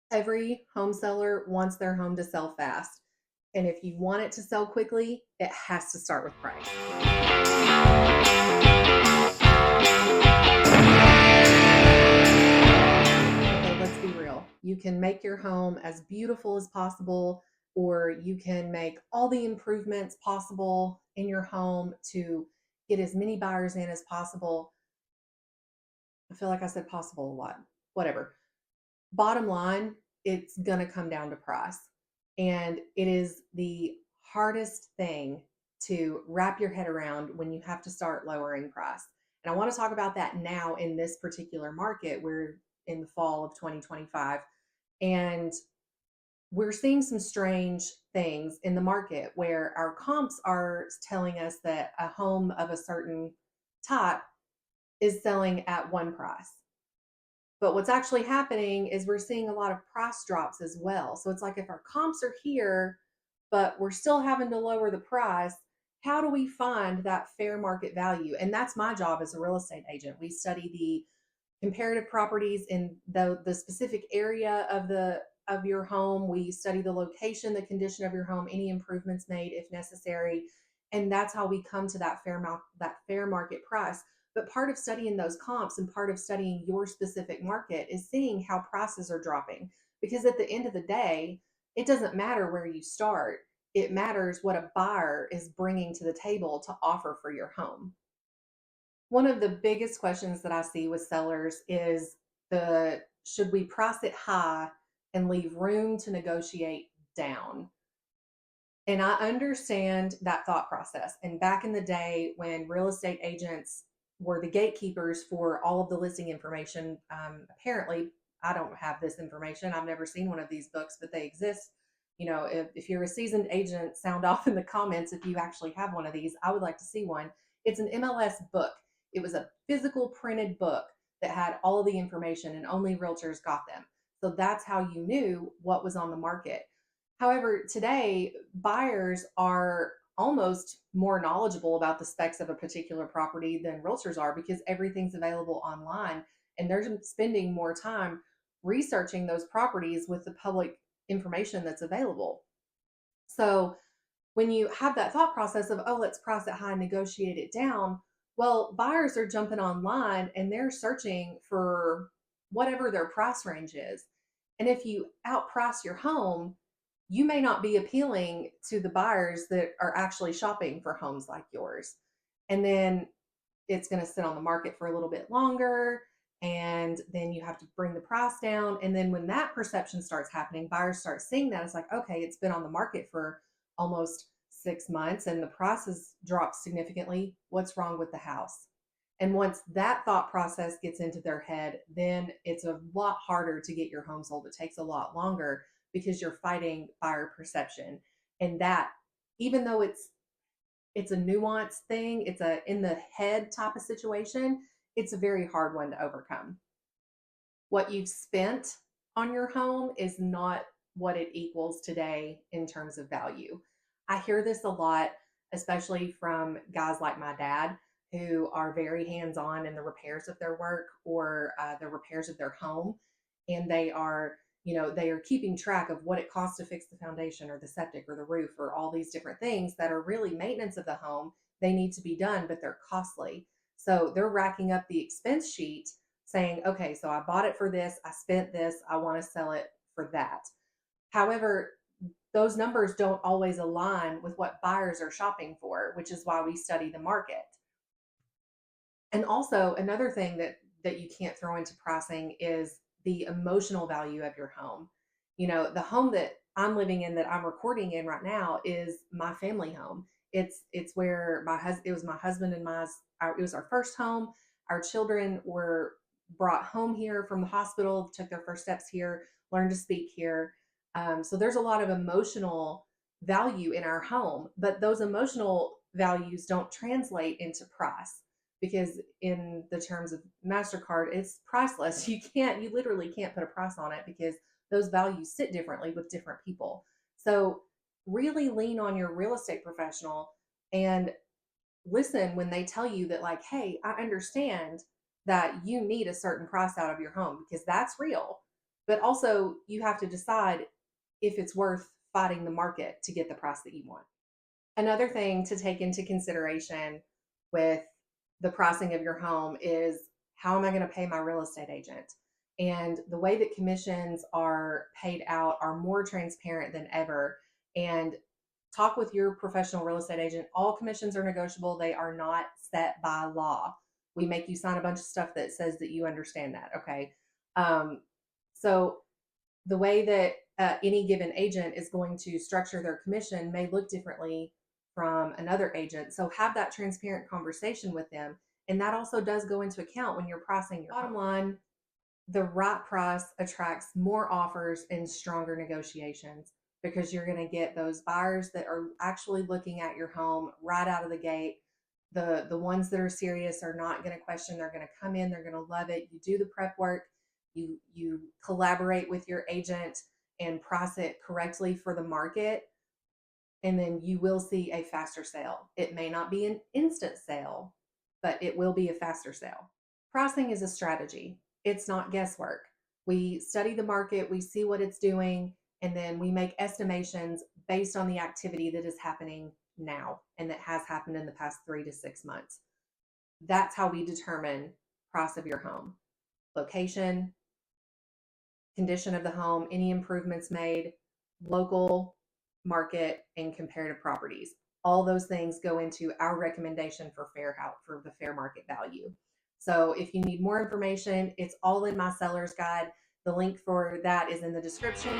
Every home seller wants their home to sell fast. And if you want it to sell quickly, it has to start with price. Okay, let's be real. You can make your home as beautiful as possible, or you can make all the improvements possible in your home to get as many buyers in as possible. I feel like I said possible a lot. Whatever. Bottom line, it's going to come down to price. And it is the hardest thing to wrap your head around when you have to start lowering price. And I want to talk about that now in this particular market. We're in the fall of 2025, and we're seeing some strange things in the market where our comps are telling us that a home of a certain type is selling at one price. But what's actually happening is we're seeing a lot of price drops as well. So it's like if our comps are here, but we're still having to lower the price, how do we find that fair market value? And that's my job as a real estate agent. We study the comparative properties in the specific area of your home. We study the location, the condition of your home, any improvements made if necessary, and that's how we come to that fair market price. But part of studying those comps and part of studying your specific market is seeing how prices are dropping, because at the end of the day, it doesn't matter where you start. It matters what a buyer is bringing to the table to offer for your home. One of the biggest questions that I see with sellers is the should we price it high and leave room to negotiate down? And I understand that thought process. And back in the day when real estate agents were the gatekeepers for all of the listing information, apparently, I don't have this information. I've never seen one of these books, but they exist. If you're a seasoned agent, sound off in the comments if you actually have one of these. I would like to see one. It's an MLS book. It was a physical printed book that had all of the information, and only realtors got them. So that's how you knew what was on the market. However, today buyers are almost more knowledgeable about the specs of a particular property than realtors are, because everything's available online, and they're spending more time researching those properties with the public information that's available. So when you have that thought process of, oh, let's price it high and negotiate it down, well, buyers are jumping online and they're searching for whatever their price range is. And if you outprice your home, you may not be appealing to the buyers that are actually shopping for homes like yours. And then it's going to sit on the market for a little bit longer. And then you have to bring the price down. And then when that perception starts happening, buyers start seeing that. It's like, okay, it's been on the market for almost 6 months and the price has dropped significantly. What's wrong with the house? And once that thought process gets into their head, then it's a lot harder to get your home sold. It takes a lot longer because you're fighting buyer perception. And that, even though it's a nuanced thing, it's a in the head type of situation, it's a very hard one to overcome. What you've spent on your home is not what it equals today in terms of value. I hear this a lot, especially from guys like my dad, who are very hands on in the repairs of their work, or the repairs of their home. And they are keeping track of what it costs to fix the foundation or the septic or the roof or all these different things that are really maintenance of the home. They need to be done, but they're costly. So they're racking up the expense sheet saying, okay, so I bought it for this, I spent this, I want to sell it for that. However, those numbers don't always align with what buyers are shopping for, which is why we study the market. And also, another thing that you can't throw into pricing is the emotional value of your home. The home that I'm living in, that I'm recording in right now, is my family home. It's where it was my husband and it was our first home. Our children were brought home here from the hospital, took their first steps here, learned to speak here. So there's a lot of emotional value in our home, but those emotional values don't translate into price, because in the terms of MasterCard, it's priceless. You literally can't put a price on it, because those values sit differently with different people. So really lean on your real estate professional and listen when they tell you that, like, hey, I understand that you need a certain price out of your home, because that's real. But also, you have to decide if it's worth fighting the market to get the price that you want. Another thing to take into consideration with the pricing of your home is, how am I going to pay my real estate agent? And the way that commissions are paid out are more transparent than ever. And talk with your professional real estate agent. All commissions are negotiable, they are not set by law. We make you sign a bunch of stuff that says that you understand that. Okay. Um, so the way that any given agent is going to structure their commission may look differently from another agent. So have that transparent conversation with them. And that also does go into account when you're pricing your bottom line. The right price attracts more offers and stronger negotiations, because you're going to get those buyers that are actually looking at your home right out of the gate. The ones that are serious are not going to question. They're going to come in, they're going to love it. You do the prep work, you collaborate with your agent and price it correctly for the market, and then you will see a faster sale. It may not be an instant sale, but it will be a faster sale. Pricing is a strategy, it's not guesswork. We study the market, we see what it's doing, and then we make estimations based on the activity that is happening now and that has happened in the past 3 to 6 months. That's how we determine price of your home: location, condition of the home, any improvements made, local market, and comparative properties. All those things go into our recommendation for for the fair market value. So if you need more information, it's all in my seller's guide. The link for that is in the description.